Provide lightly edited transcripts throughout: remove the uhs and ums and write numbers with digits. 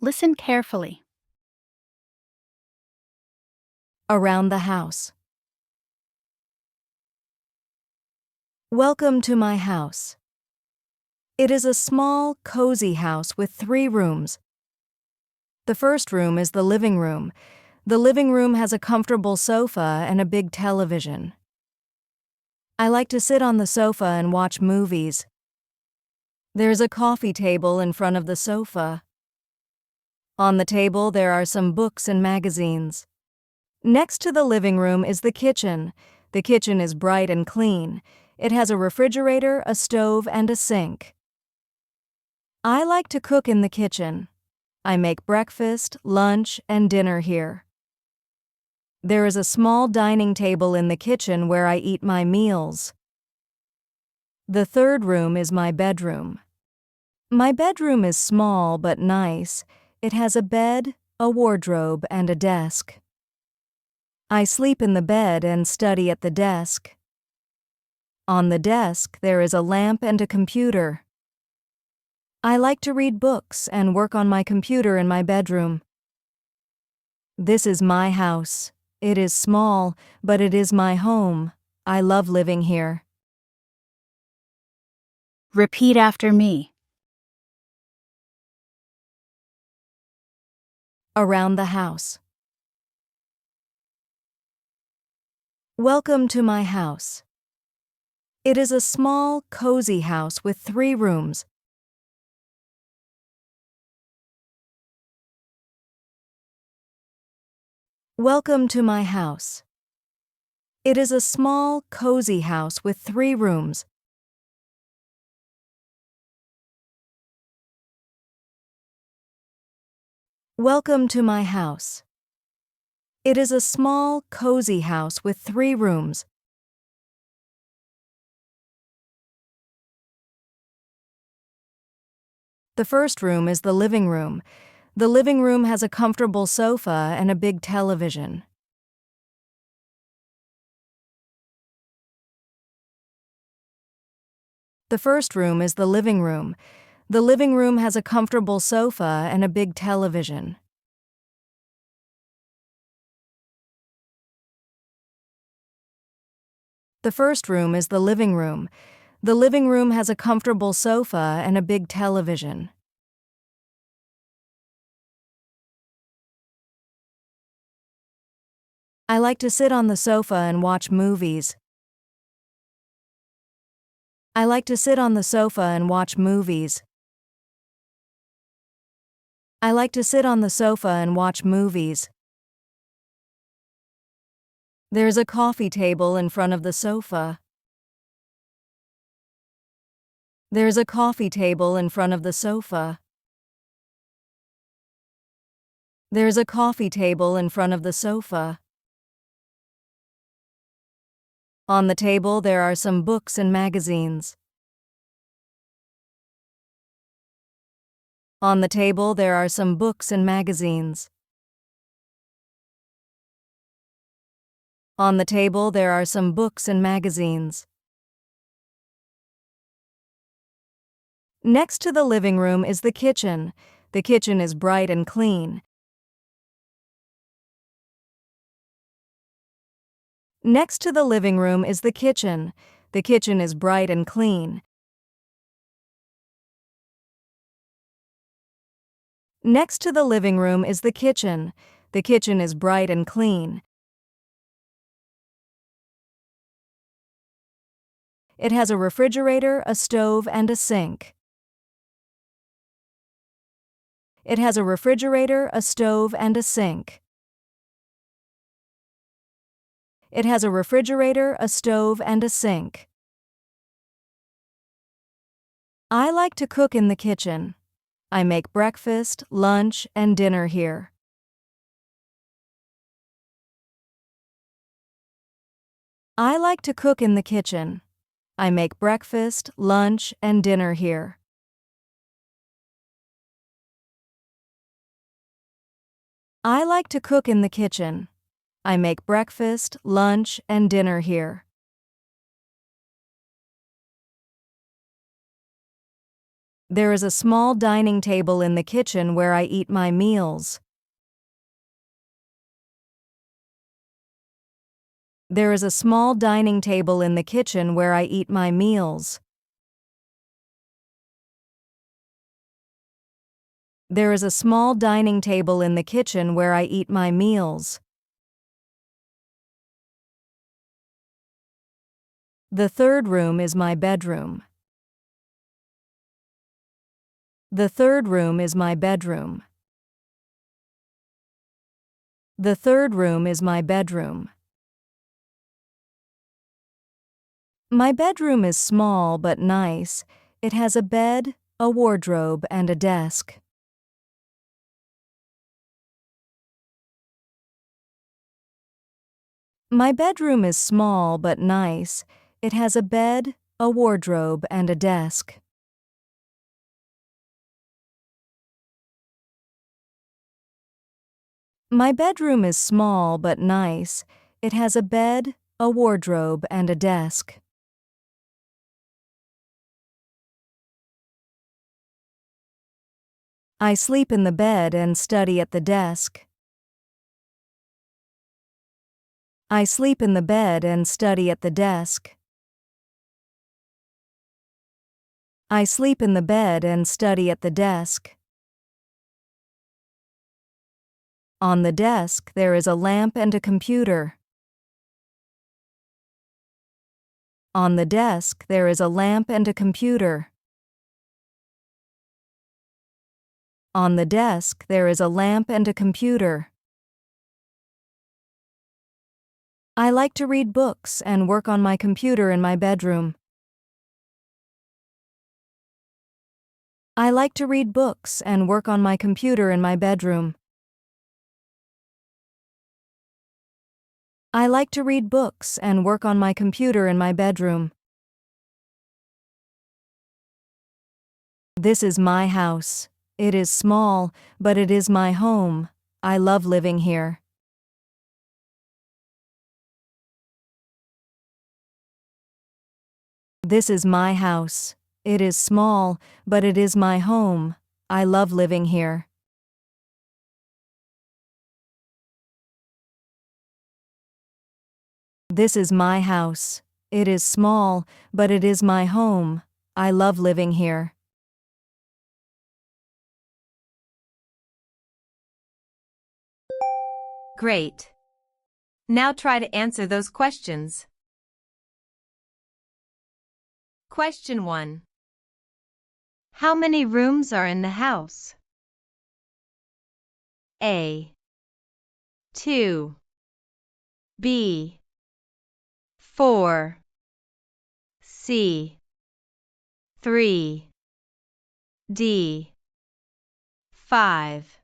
Listen carefully. Around the house. Welcome to my house. It is a small, cozy house with 3 rooms. The first room is the living room. The living room has a comfortable sofa and a big television. I like to sit on the sofa and watch movies. There's a coffee table in front of the sofa. On the table there are some books and magazines. Next to the living room is the kitchen. The kitchen is bright and clean. It has a refrigerator, a stove, and a sink. I like to cook in the kitchen. I make breakfast, lunch, and dinner here. There is a small dining table in the kitchen where I eat my meals. The third room is my bedroom. My bedroom is small but nice. It has a bed, a wardrobe, and a desk. I sleep in the bed and study at the desk. On the desk, there is a lamp and a computer. I like to read books and work on my computer in my bedroom. This is my house. It is small, but it is my home. I love living here. Repeat after me. Around the house. Welcome to my house. It is a small, cozy house with 3 rooms. Welcome to my house. It is a small, cozy house with 3 rooms. Welcome to my house. It is a small, cozy house with 3 rooms. The first room is the living room. The living room has a comfortable sofa and a big television. The first room is the living room. The living room has a comfortable sofa and a big television. The first room is the living room. The living room has a comfortable sofa and a big television. I like to sit on the sofa and watch movies. I like to sit on the sofa and watch movies. I like to sit on the sofa and watch movies. There's a coffee table in front of the sofa. There's a coffee table in front of the sofa. There's a coffee table in front of the sofa. On the table there are some books and magazines. On the table there are some books and magazines. On the table there are some books and magazines. Next to the living room is the kitchen. The kitchen is bright and clean. Next to the living room is the kitchen. The kitchen is bright and clean. Next to the living room is the kitchen. The kitchen is bright and clean. It has a refrigerator, a stove, and a sink. It has a refrigerator, a stove, and a sink. It has a refrigerator, a stove, and a sink. I like to cook in the kitchen. I make breakfast, lunch, and dinner here. I like to cook in the kitchen. I make breakfast, lunch, and dinner here. I like to cook in the kitchen. I make breakfast, lunch, and dinner here. There is a small dining table in the kitchen where I eat my meals. There is a small dining table in the kitchen where I eat my meals. There is a small dining table in the kitchen where I eat my meals. The third room is my bedroom. The third room is my bedroom. The third room is my bedroom. My bedroom is small but nice. It has a bed, a wardrobe, and a desk. My bedroom is small but nice. It has a bed, a wardrobe, and a desk. My bedroom is small but nice. It has a bed, a wardrobe, and a desk. I sleep in the bed and study at the desk. I sleep in the bed and study at the desk. I sleep in the bed and study at the desk. On the desk, there is a lamp and a computer. On the desk, there is a lamp and a computer. On the desk, there is a lamp and a computer. I like to read books and work on my computer in my bedroom. I like to read books and work on my computer in my bedroom. I like to read books and work on my computer in my bedroom. This is my house. It is small, but it is my home. I love living here. This is my house. It is small, but it is my home. I love living here. This is my house. It is small, but it is my home. I love living here. Great. Now try to answer those questions. Question 1. How many rooms are in the house? A. 2. B. 4. C. 3. D. 5.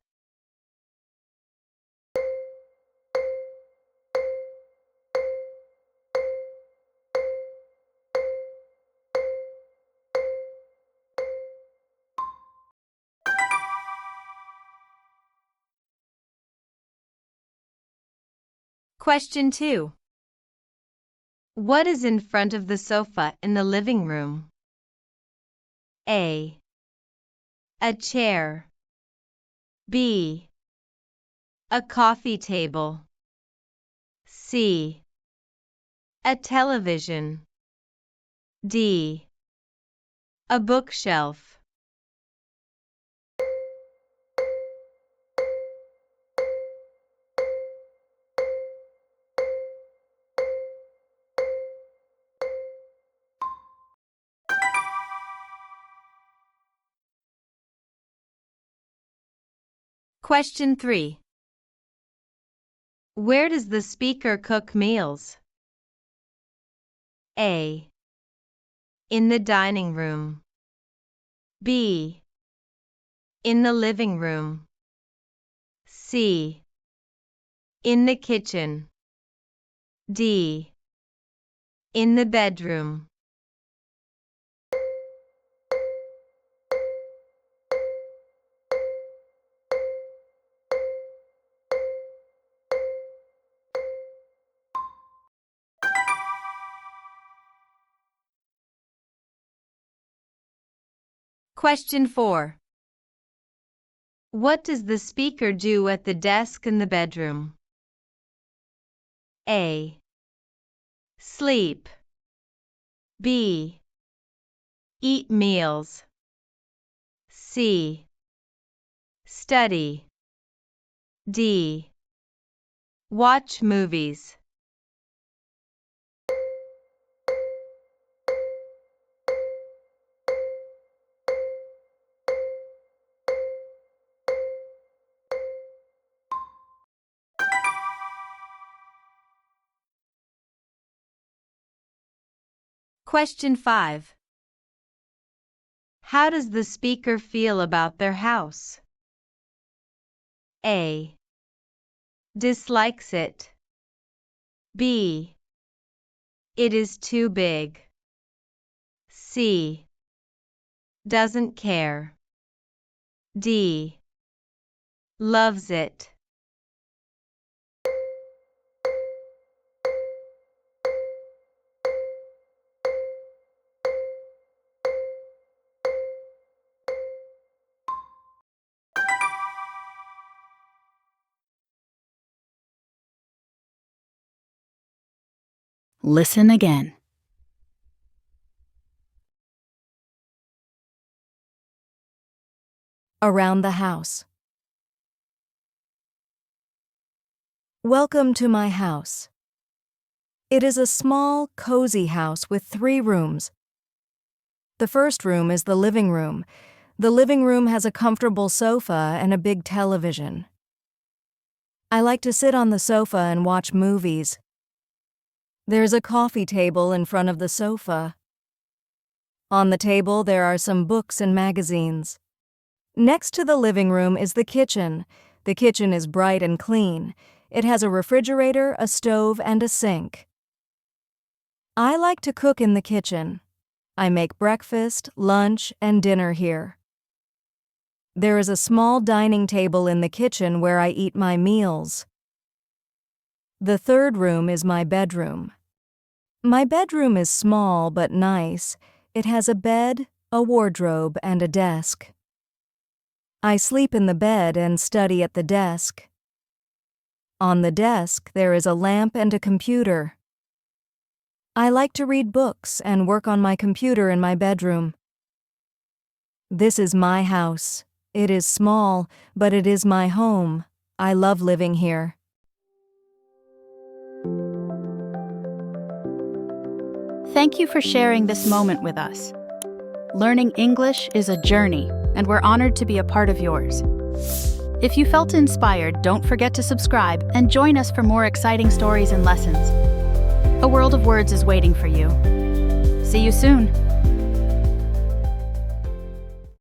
Question 2. What is in front of the sofa in the living room? A. A chair. B. A coffee table. C. A television. D. A bookshelf. Question 3. Where does the speaker cook meals? A. In the dining room. B. In the living room. C. In the kitchen. D. In the bedroom. Question 4. What does the speaker do at the desk in the bedroom? A. Sleep. B. Eat meals. C. Study. D. Watch movies. Question 5. How does the speaker feel about their house? A. Dislikes it. B. It is too big. C. Doesn't care. D. Loves it. Listen again. Around the house. Welcome to my house. It is a small, cozy house with 3 rooms. The first room is the living room. The living room has a comfortable sofa and a big television. I like to sit on the sofa and watch movies. There's a coffee table in front of the sofa. On the table, there are some books and magazines. Next to the living room is the kitchen. The kitchen is bright and clean. It has a refrigerator, a stove, and a sink. I like to cook in the kitchen. I make breakfast, lunch, and dinner here. There is a small dining table in the kitchen where I eat my meals. The third room is my bedroom. My bedroom is small but nice. It has a bed, a wardrobe, and a desk. I sleep in the bed and study at the desk. On the desk, there is a lamp and a computer. I like to read books and work on my computer in my bedroom. This is my house. It is small, but it is my home. I love living here. Thank you for sharing this moment with us. Learning English is a journey, and we're honored to be a part of yours. If you felt inspired, don't forget to subscribe and join us for more exciting stories and lessons. A world of words is waiting for you. See you soon.